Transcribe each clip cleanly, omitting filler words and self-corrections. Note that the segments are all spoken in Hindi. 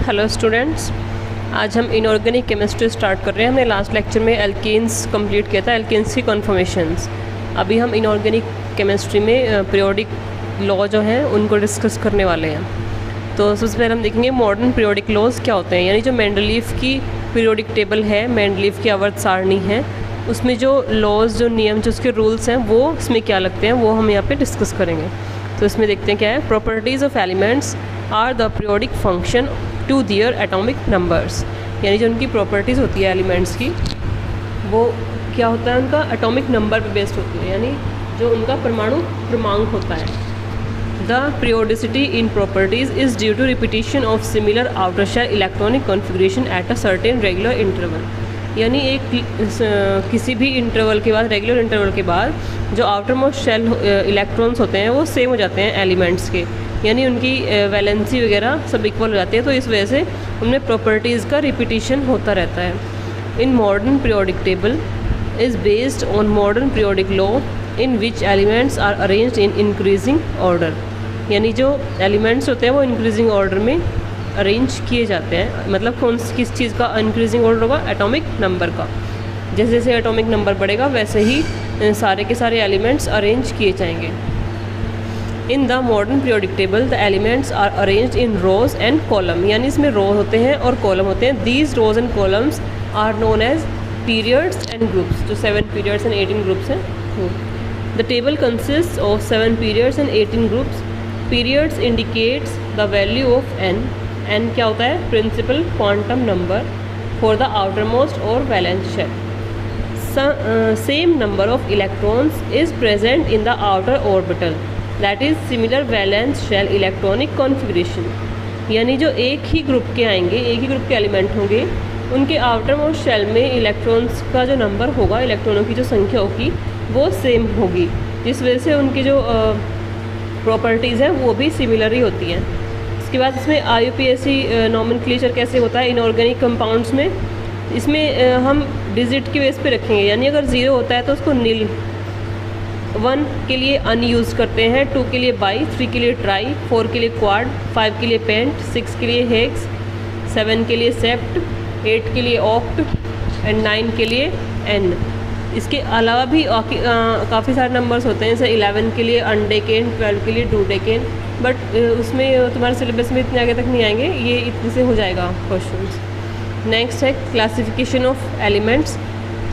हेलो स्टूडेंट्स, आज हम इनऑर्गेनिक केमिस्ट्री स्टार्ट कर रहे हैं। हमने लास्ट लेक्चर में एल्केन्स कंप्लीट किया था, एल्केन्स की कन्फर्मेशंस। अभी हम इनऑर्गेनिक केमिस्ट्री में पीरियोडिक लॉ जो हैं उनको डिस्कस करने वाले हैं। तो सबसे पहले हम देखेंगे मॉडर्न पीरियोडिक लॉज क्या होते हैं, यानी जो मेंडलीफ की पीरियोडिक टेबल है, मेंडलीफ की आवर्त सारणी है, उसमें जो लॉज, जो नियम, जो उसके रूल्स हैं वो उसमें क्या लगते हैं वो हम यहाँ पे डिस्कस करेंगे। तो इसमें देखते हैं क्या है। Properties of elements are the periodic function to their atomic numbers, यानी जो उनकी प्रॉपर्टीज़ होती है एलिमेंट्स की वो क्या होता है, उनका एटॉमिक नंबर पे बेस्ड होती है, यानी जो उनका परमाणु क्रमांक होता है। The periodicity in properties is due to repetition of similar outer shell electronic configuration at a certain regular interval, यानी एक किसी भी इंटरवल के बाद, रेगुलर इंटरवल के बाद जो आउटर मोस्ट शेल इलेक्ट्रॉन्स होते हैं वो सेम हो जाते हैं एलिमेंट्स के, यानी उनकी वैलेंसी वगैरह सब इक्वल हो जाती है। तो इस वजह से उनमें प्रॉपर्टीज़ का रिपीटिशन होता रहता है। In modern periodic table is based on modern periodic law in which elements are arranged in increasing order, यानी जो एलिमेंट्स होते हैं वो इंक्रीजिंग ऑर्डर में अरेंज किए जाते हैं। मतलब किस चीज़ का इंक्रीजिंग ऑर्डर होगा, एटॉमिक नंबर का। जैसे जैसे एटॉमिक नंबर बढ़ेगा वैसे ही सारे के सारे एलिमेंट्स अरेंज किए जाएंगे। In the modern periodic table the elements are arranged in rows and column, यानी इसमें रो होते हैं और कॉलम होते हैं। These rows and columns are known as periods and groups, जो 7 पीरियड्स एंड 18 ग्रुप्स हैं। The table consist of 7 periods and 18 groups. Periods indicates the value of N. N क्या होता है, principal quantum number for the outer most और valence shell. Same number of electrons is present in the outer orbital, that is similar valence shell electronic configuration, यानी जो एक ही ग्रुप के आएंगे, एक ही ग्रुप के एलिमेंट होंगे, उनके आउटर मोस्ट शेल में इलेक्ट्रॉन्स का जो नंबर होगा, इलेक्ट्रॉनों की जो संख्या होगी वो सेम होगी, जिस वजह से उनकी जो प्रॉपर्टीज़ हैं वो भी सिमिलर ही होती हैं। इसके बाद इसमें IUPAC नॉमेनक्लेचर कैसे होता है इनऑर्गेनिक कंपाउंड्स में। इसमें हम डिजिट की बेस पे रखेंगे, यानी अगर 0 होता है तो उसको नील, 1 के लिए अनयूज़ करते हैं, 2 के लिए बाई, 3 के लिए ट्राई, 4 के लिए क्वाड, 5 के लिए पेंट, 6 के लिए हेक्स, 7 के लिए सेप्ट, 8 के लिए ऑक्ट एंड 9 के लिए एन। इसके अलावा भी काफ़ी सारे नंबर्स होते हैं, जैसे 11 के लिए अनडेकेन, 12 के लिए डूडेकेन, बट उसमें तुम्हारे सिलेबस में इतने आगे तक नहीं आएंगे, ये इतने से हो जाएगा क्वेश्चंस। नेक्स्ट है क्लासिफिकेशन ऑफ एलिमेंट्स।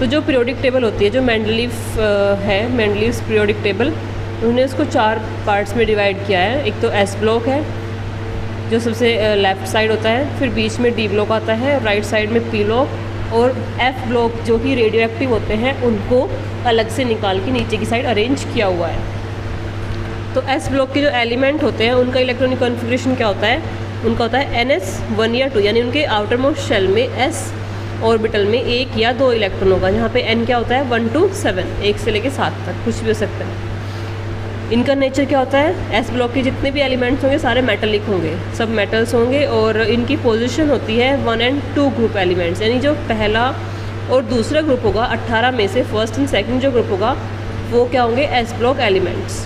तो जो पीरियोडिक टेबल होती है, जो मेंडलीफ है, मेंडलीव्स पीरियोडिक टेबल, उन्होंने उसको 4 पार्ट्स में डिवाइड किया है। एक तो एस ब्लॉक है जो सबसे लेफ़्ट साइड होता है, फिर बीच में डी ब्लॉक आता है, राइट साइड में पी ब्लॉक, और एफ ब्लॉक जो कि रेडियो एक्टिव होते हैं उनको अलग से निकाल के नीचे की साइड अरेंज किया हुआ है। तो एस ब्लॉक के जो एलिमेंट होते हैं उनका इलेक्ट्रॉनिक कॉन्फ़िगरेशन क्या होता है, उनका होता है NS1 या 2, यानी उनके आउटर मोस्ट शेल में S ऑर्बिटल में 1 या 2 इलेक्ट्रॉन होगा। यहाँ पे N क्या होता है, 1 to 7, 1 से लेके 7 तक कुछ भी हो सकता है। इनका नेचर क्या होता है, एस ब्लॉक के जितने भी एलिमेंट्स होंगे सारे मेटलिक होंगे, सब मेटल्स होंगे, और इनकी पोजीशन होती है 1 and 2 ग्रुप एलिमेंट्स, यानी जो पहला और दूसरा ग्रुप होगा 18 में से फर्स्ट एंड सेकंड जो ग्रुप होगा वो क्या होंगे, एस ब्लॉक एलिमेंट्स।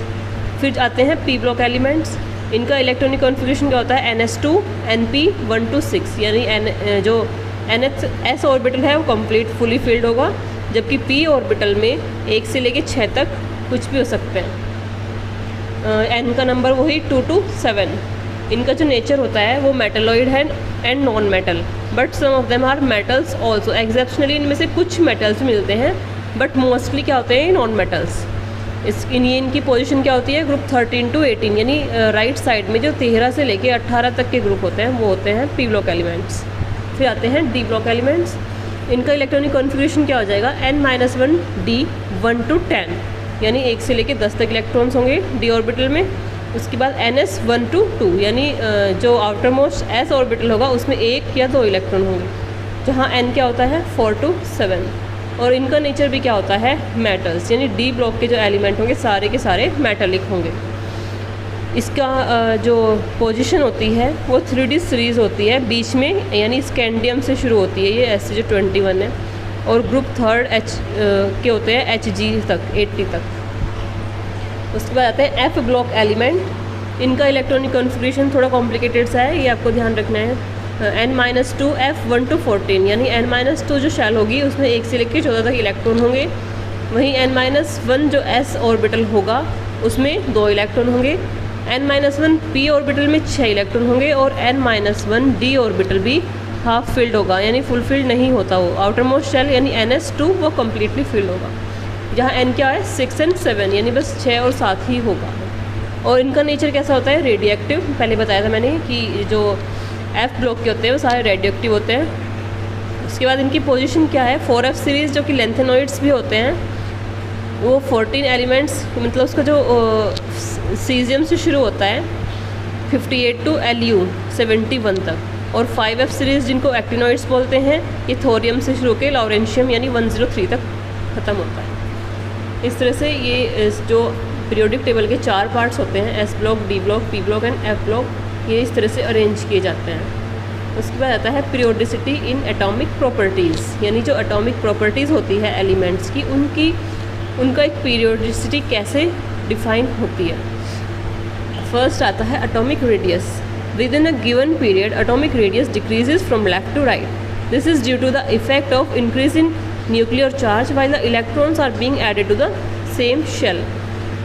फिर आते हैं पी ब्लॉक एलिमेंट्स। इनका इलेक्ट्रॉनिक कॉन्फ़िगरेशन क्या होता है, NS2 NP 1 to 6, यानी जो एस ऑर्बिटल है वो कंप्लीट फुली फिल्ड होगा, जबकि पी ऑर्बिटल में 1 से लेके 6 तक कुछ भी हो सकते हैं। एन का नंबर वही 2 to 7। इनका जो नेचर होता है वो मेटलॉइड है and non metal, but some of them are metals also. Exceptionally इनमें से कुछ मेटल्स मिलते हैं, बट मोस्टली क्या होते हैं, नॉन मेटल्स। इनकी पोजीशन क्या होती है, ग्रुप 13 to 18, यानी राइट साइड में जो 13 से लेके 18 तक के ग्रुप होते हैं वो होते हैं पी ब्लॉक एलिमेंट्स। फिर आते हैं डी ब्लॉक एलिमेंट्स। इनका इलेक्ट्रॉनिक कॉन्फ़िगरेशन क्या हो जाएगा, N-1 D 1 to 10, यानी 1 से लेके 10 तक इलेक्ट्रॉन्स होंगे डी ऑर्बिटल में। उसके बाद NS1 to 2, यानी जो आउटर मोस्ट एस ऑर्बिटल होगा उसमें 1 या 2 इलेक्ट्रॉन होंगे, जहाँ N क्या होता है 4 to 7। और इनका नेचर भी क्या होता है, मेटल्स, यानी डी ब्लॉक के जो एलिमेंट होंगे सारे के सारे मेटलिक होंगे। इसका जो पोजीशन होती है वो 3D सीरीज़ होती है बीच में, यानी स्कैंडियम से शुरू होती है ये, ऐसे जो 21 है, और ग्रुप 3 H के होते हैं HG तक 80 तक। उसके बाद आते हैं एफ ब्लॉक एलिमेंट। इनका इलेक्ट्रॉनिक कॉन्फ़िगरेशन थोड़ा कॉम्प्लिकेटेड सा है, ये आपको ध्यान रखना है। n-2 F1 to 14, यानी n-2 जो शेल होगी उसमें 1 से लेकर 14 तक इलेक्ट्रॉन होंगे। वहीं n-1 जो s ऑर्बिटल होगा उसमें 2 इलेक्ट्रॉन होंगे। n-1 p ऑर्बिटल में 6 इलेक्ट्रॉन होंगे और n-1 d ऑर्बिटल भी हाफ फिल्ड होगा, यानी फुल फिल्ड नहीं होता वो। आउटर मोस्ट शेल यानी ns2 वो कम्प्लीटली फिल्ड होगा, जहाँ n क्या है 6 और 7, यानी बस 6 और 7 ही होगा। और इनका नेचर कैसा होता है, रेडियो एक्टिव। पहले बताया था मैंने कि जो F ब्लॉक के होते हैं वो सारे रेडियो एक्टिव होते हैं। उसके बाद इनकी पोजीशन क्या है, 4F सीरीज़ जो कि लेंथेनॉइड्स भी होते हैं, वो 14 एलिमेंट्स, मतलब उसका जो सीजियम से शुरू होता है 58 टू Lu 71 तक। और 5F सीरीज़ जिनको एक्टिनॉइड्स बोलते हैं, ये थोरियम से शुरू के लॉरेंशियम यानी 103 तक ख़त्म होता है। इस तरह से ये जो पीरियोडिक टेबल के 4 पार्ट्स होते हैं, S block, D block, P block and F block, ये इस तरह से अरेंज किए जाते हैं। उसके बाद आता है पीरियोडिसिटी इन एटॉमिक प्रॉपर्टीज़, यानी जो एटॉमिक प्रॉपर्टीज़ होती है एलिमेंट्स की, उनका एक पीरियोडिसिटी कैसे डिफाइन होती है। फर्स्ट आता है atomic radius. Within a given period atomic radius decreases from left to right. This is due to the effect of increase in nuclear charge while the electrons are being added to the same shell.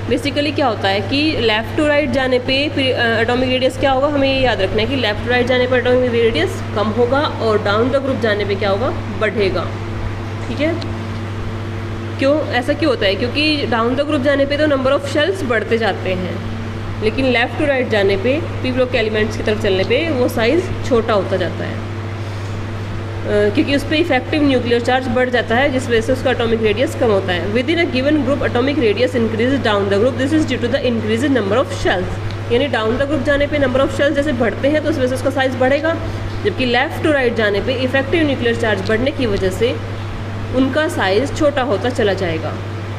Basically क्या होता है कि लेफ़्ट टू राइट जाने पे एटॉमिक रेडियस क्या होगा, हमें ये याद रखना है कि लेफ़्ट टू राइट जाने पर एटॉमिक रेडियस कम होगा और डाउन द ग्रुप जाने पे क्या होगा, बढ़ेगा। ठीक है, क्यों ऐसा क्यों होता है, क्योंकि डाउन द ग्रुप जाने पे तो नंबर ऑफ़ शेल्स बढ़ते जाते हैं, लेकिन लेफ़्ट टू राइट जाने पे पी ब्लॉक के एलिमेंट्स की तरफ चलने पे वो साइज़ छोटा होता जाता है, क्योंकि उस पर इफेक्टिव न्यूक्लियर चार्ज बढ़ जाता है, जिस वजह से उसका एटॉमिक रेडियस कम होता है। Within a given group atomic radius increase down the group. This is due to the increase in number of shells, यानी डाउन द ग्रुप जाने पे नंबर ऑफ शेल्स जैसे बढ़ते हैं तो उस वजह से उसका साइज़ बढ़ेगा, जबकि लेफ़्ट टू राइट जाने पे इफेक्टिव न्यूक्लियर चार्ज बढ़ने की वजह से उनका साइज़ छोटा होता चला जाएगा।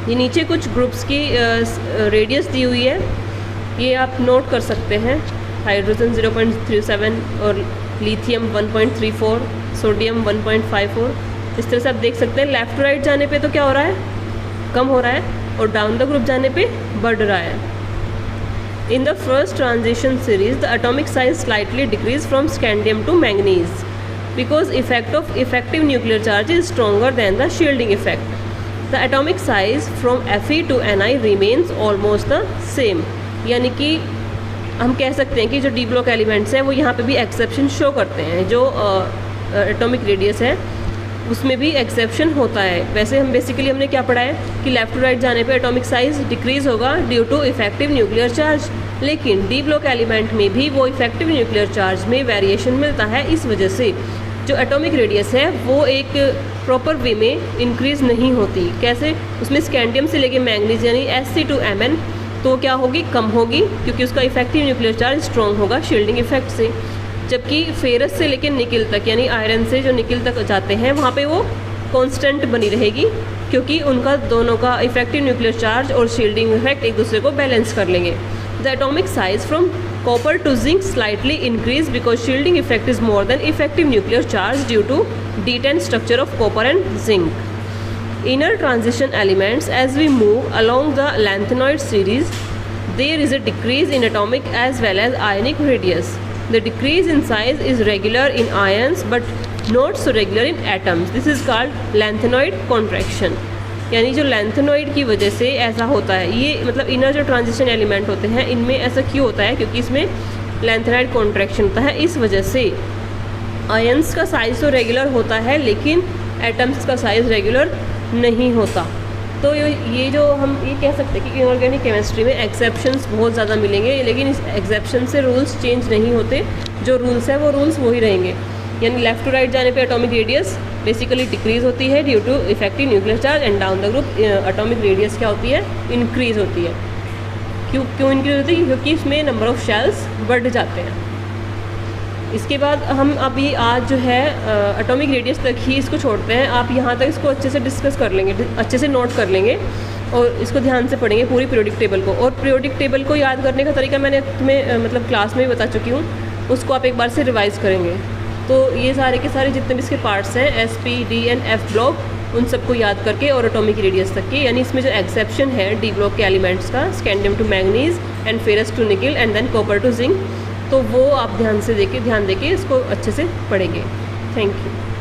ये नीचे कुछ ग्रुप्स की रेडियस दी हुई है, ये आप नोट कर सकते हैं। हाइड्रोजन 0.37 और लिथियम 1.34, सोडियम 1.54। इस तरह से आप देख सकते हैं लेफ़्ट टू राइट जाने पे तो क्या हो रहा है, कम हो रहा है, और डाउन द ग्रुप जाने पे बढ़ रहा है। In the first transition series the atomic size slightly decrease from scandium to manganese because effect of effective nuclear charge is stronger than the shielding effect. The atomic size from Fe to Ni remains almost the same. यानी कि हम कह सकते हैं कि जो डी ब्लॉक एलिमेंट्स हैं वो यहाँ पे भी एक्सेप्शन शो करते हैं। जो एटॉमिक रेडियस है उसमें भी एक्सेप्शन होता है। वैसे हमने क्या पढ़ा है कि लेफ़्ट टू राइट जाने पे एटॉमिक साइज डिक्रीज़ होगा due to effective nuclear charge, लेकिन डी ब्लॉक एलिमेंट में भी वो इफेक्टिव न्यूक्लियर चार्ज में वेरिएशन मिलता है। इस वजह से जो एटॉमिक रेडियस है वो एक प्रॉपर वे में इंक्रीज़ नहीं होती। कैसे, उसमें स्कैंडियम से लेके मैंगनीज यानी Sc to Mn तो क्या होगी, कम होगी, क्योंकि उसका इफेक्टिव न्यूक्लियर चार्ज स्ट्रॉन्ग होगा शील्डिंग इफेक्ट से। जबकि फेरस से लेकर निकिल तक यानी आयरन से जो निकिल तक जाते हैं वहाँ पे वो कांस्टेंट बनी रहेगी, क्योंकि उनका दोनों का इफेक्टिव न्यूक्लियर चार्ज और शील्डिंग इफेक्ट एक दूसरे को बैलेंस कर लेंगे। The atomic size from copper to zinc slightly increase because shielding effect is more than effective nuclear charge due to D10 structure of copper and zinc. Inner transition elements, as we move along the lanthanoid series, there is a decrease in atomic as well as ionic radius. The decrease in size is regular in ions but not so regular in atoms. This is called lanthanoid contraction. यानी जो लैंथेनॉइड की वजह से ऐसा होता है, ये मतलब इनर जो ट्रांजिशन एलिमेंट होते हैं इनमें ऐसा क्यों होता है, क्योंकि इसमें लैंथेनॉइड कॉन्ट्रैक्शन होता है। इस वजह से आयंस का साइज़ तो रेगुलर होता है लेकिन एटम्स का साइज़ रेगुलर नहीं होता। तो ये जो हम ये कह सकते हैं कि इनऑर्गेनिक केमिस्ट्री में एक्सेप्शंस बहुत ज़्यादा मिलेंगे, लेकिन इस एक्सेप्शन से रूल्स चेंज नहीं होते। जो रूल्स है वो रूल्स वही रहेंगे। यानी लेफ़्ट टू राइट जाने पे एटॉमिक रेडियस बेसिकली डिक्रीज़ होती है due to effective nuclear charge, and down the group atomic radius क्या होती है, इंक्रीज़ होती है। क्यों इंक्रीज़ होती है, क्योंकि इसमें नंबर ऑफ़ शेल्स बढ़ जाते हैं। इसके बाद हम अभी आज जो है एटॉमिक रेडियस तक ही इसको छोड़ते हैं। आप यहाँ तक इसको अच्छे से डिस्कस कर लेंगे, अच्छे से नोट कर लेंगे और इसको ध्यान से पढ़ेंगे पूरी पीरियोडिक टेबल को। और पीरियोडिक टेबल को याद करने का तरीका मैंने तुम्हें मतलब क्लास में भी बता चुकी हूँ, उसको आप एक बार से रिवाइज़ करेंगे। तो ये सारे के सारे जितने भी इसके पार्ट्स हैं S, P, D and F block, उन सबको याद करके और एटॉमिक रेडियस तक के, यानी इसमें जो एक्सेप्शन है डी ब्लॉक के एलिमेंट्स का, scandium to manganese and ferrous to nickel and then copper to zinc, तो वो आप ध्यान देके इसको अच्छे से पढ़ेंगे। Thank you.